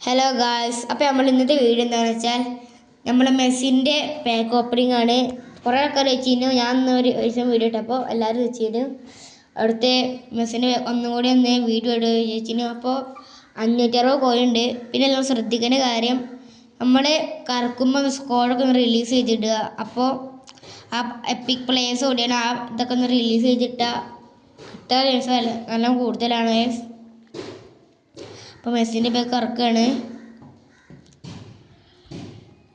Hello guys, അപ്പോൾ നമ്മൾ ഇന്നത്തെ വീഡിയോ എന്താണെന്ന് വെച്ചാൽ നമ്മൾ മെസ്സിൻ്റെ പാക്ക് ഓപ്പണിംഗ് ആണ്. കുറേ ആൾക്കാർ വെച്ചിരുന്നു. ഞാൻ ഒരു ദിവസം വീഡിയോ ഇട്ടപ്പോൾ എല്ലാവരും വെച്ചിരുന്നു. അവിടുത്തെ മെസ്സിൻ്റെ ഒന്നുകൂടി വീഡിയോ ഇടുക ചോദിച്ചിരുന്നു. അപ്പോൾ 560 കോയിനുണ്ട്. പിന്നെ എല്ലാം ശ്രദ്ധിക്കേണ്ട കാര്യം, നമ്മൾ കറക്കുമ്പോൾ സ്കോഡൊക്കെ ഒന്ന് റിലീസ് ചെയ്തിടുക. അപ്പോൾ ആ എപ്പിക് പ്ലേയേഴ്സ് കൂടിയാണ് ഇതൊക്കെ ഒന്ന് റിലീസ് ചെയ്തിട്ടാൽ കിട്ടാൻ ചാൻസ് നല്ല കൂടുതലാണ്. അപ്പോൾ മെസ്സിൻ്റെ ബാക്ക് ഇറക്കുകയാണ്.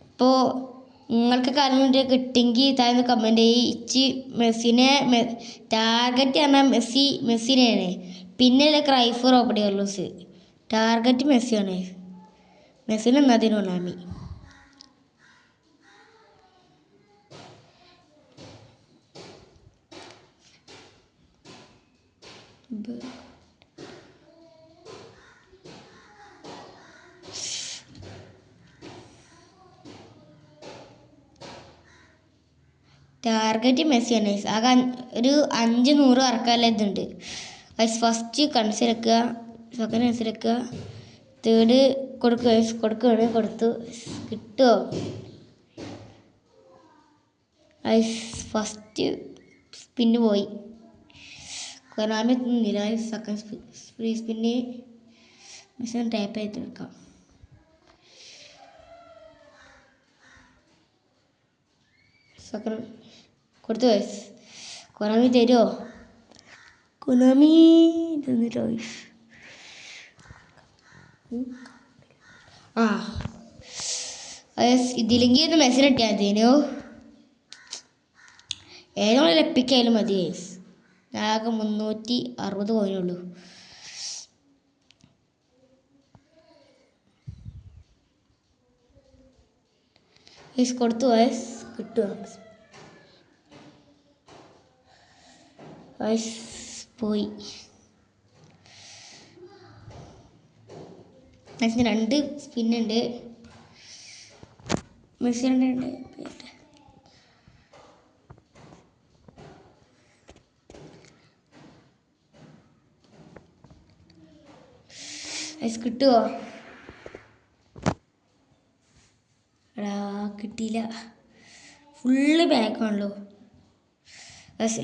ഇപ്പോൾ നിങ്ങൾക്ക് കാര്യങ്ങൾ കിട്ടിയെങ്കിൽ താഴ്ന്ന് കമൻറ്റ് ചെയ്യും. ഇച്ചി മെസ്സിനെ ടാർഗറ്റ് പറഞ്ഞാൽ മെസ്സിനെയാണ്. പിന്നെ ക്രൈഫ് റോബർട്ട് കാർലോസ് ടാർഗറ്റ് മെസ്സിയാണ്. മെസ്സിനെ എന്നതിന് ഒന്നാമി ടാർഗറ്റ് മെസ്സിയാണ്. ആകെ ഒരു 500 ഇറക്കാനുള്ള ഇതുണ്ട്. ഫസ്റ്റ് കൺസിലക്കുക, സെക്കൻഡ് കൺസിലക്കുക, തേർഡ് കൊടുക്കുകയാണ്. കൊടുത്തു കിട്ടുമോ? ഫസ്റ്റ് സ്പിന്ന് പോയി. കൊനാമി എത്തുന്നില്ല. സെക്കൻഡ് ഫ്രീ സ്പിന്ന് മെസ്സിനെ ടാപ്പ് ചെയ്തെടുക്കാം. സെക്കൻഡ് കൊടുത്തു വയസ്സ്. കൊനാമി തരുമോ? കൊനാമി തന്നിട്ടോ? ഇതിലെങ്കിൽ ഒന്ന് മെസ്സിന് ഇട്ടാൽ മതിയോ? ഏതെങ്കിലും ലപ്പിക്കായാലും മതി. ആകെ 360 കോയിനുള്ളൂ. കൊടുത്തു വയസ്സ് കിട്ടുക. പോയി. മെസ്സിന് 2 സ്പിന്നുണ്ട്. മെസ്സി 2 കിട്ടുമോ? കിട്ടിയില്ല. ഫുള്ള് ബാക്കാണല്ലോ.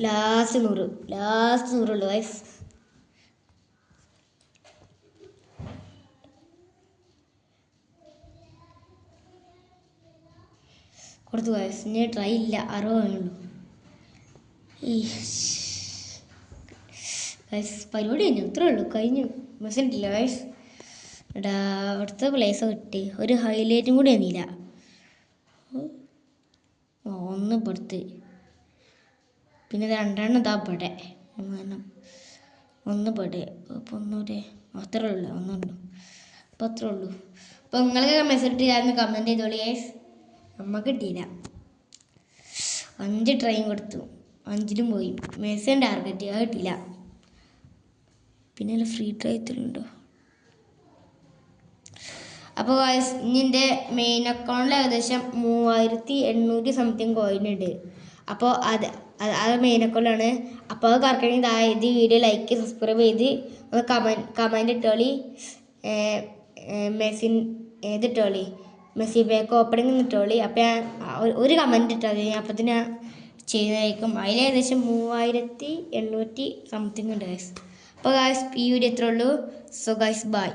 ലാസ്റ്റ് 100 ഉള്ളു. കൊടുത്തു ഇനി ട്രൈ ഇല്ല. 60 ഉള്ളൂ. പരിപാടി കഴിഞ്ഞു. ഇത്രേ ഉള്ളൂ, കഴിഞ്ഞു. മെസ്സിനില്ല. അവിടുത്തെ പ്ലേസ് കിട്ടി. ഒരു ഹൈലൈറ്റും കൂടി വന്നില്ല. ഒന്ന് പെടുത്ത്. പിന്നെ 2 ഇതാ പെടെ. ഒന്ന് പെടെ. അപ്പോൾ ഒന്നുകൂടെ അത്രേ ഉള്ളൂ. ഒന്നുണ്ട്. അപ്പോൾ അത്രേ ഉള്ളൂ. അപ്പോൾ നിങ്ങൾക്ക് മെസ്സേജ് ഇട്ടായിരുന്നു, കമൻറ്റ് ചെയ്തോളി. നമുക്ക് കിട്ടിയില്ല. 5 ട്രൈയും കൊടുത്തു, 5ലും പോയി. മെസ്സിൻ്റെ ടാർഗറ്റ് അത് കിട്ടിയില്ല. പിന്നെ ഫ്രീ ട്രൈ എത്തുന്നുണ്ടോ? അപ്പോൾ ഇനി എൻ്റെ മെയിൻ അക്കൗണ്ടിൽ ഏകദേശം 3800 സംതിങ് കോയിനുണ്ട്. അപ്പോൾ അത് മെയിൻ അക്കൗണ്ടാണ്. അപ്പോൾ അത് കറക്കണമെങ്കിൽ ഇത് വീഡിയോ ലൈക്ക് സബ്സ്ക്രൈബ് ചെയ്ത് ഒന്ന് കമൻറ്റ് ഇട്ടോളി. ഇതിട്ടോളി, മെസ്സി ബാക്ക് ഓപ്പണിംഗ് ഇട്ടോളി. അപ്പോൾ ഞാൻ ഒരു കമൻറ്റ് ഇട്ടാൽ മതി. അപ്പോൾ തന്നെ ചെയ്യുന്നതായിരിക്കും. അതിൽ ഏകദേശം 3800 സംതിങ് ഉണ്ട്. അപ്പോൾ ഈ വീഡിയോ എത്ര ഉള്ളൂ. So by.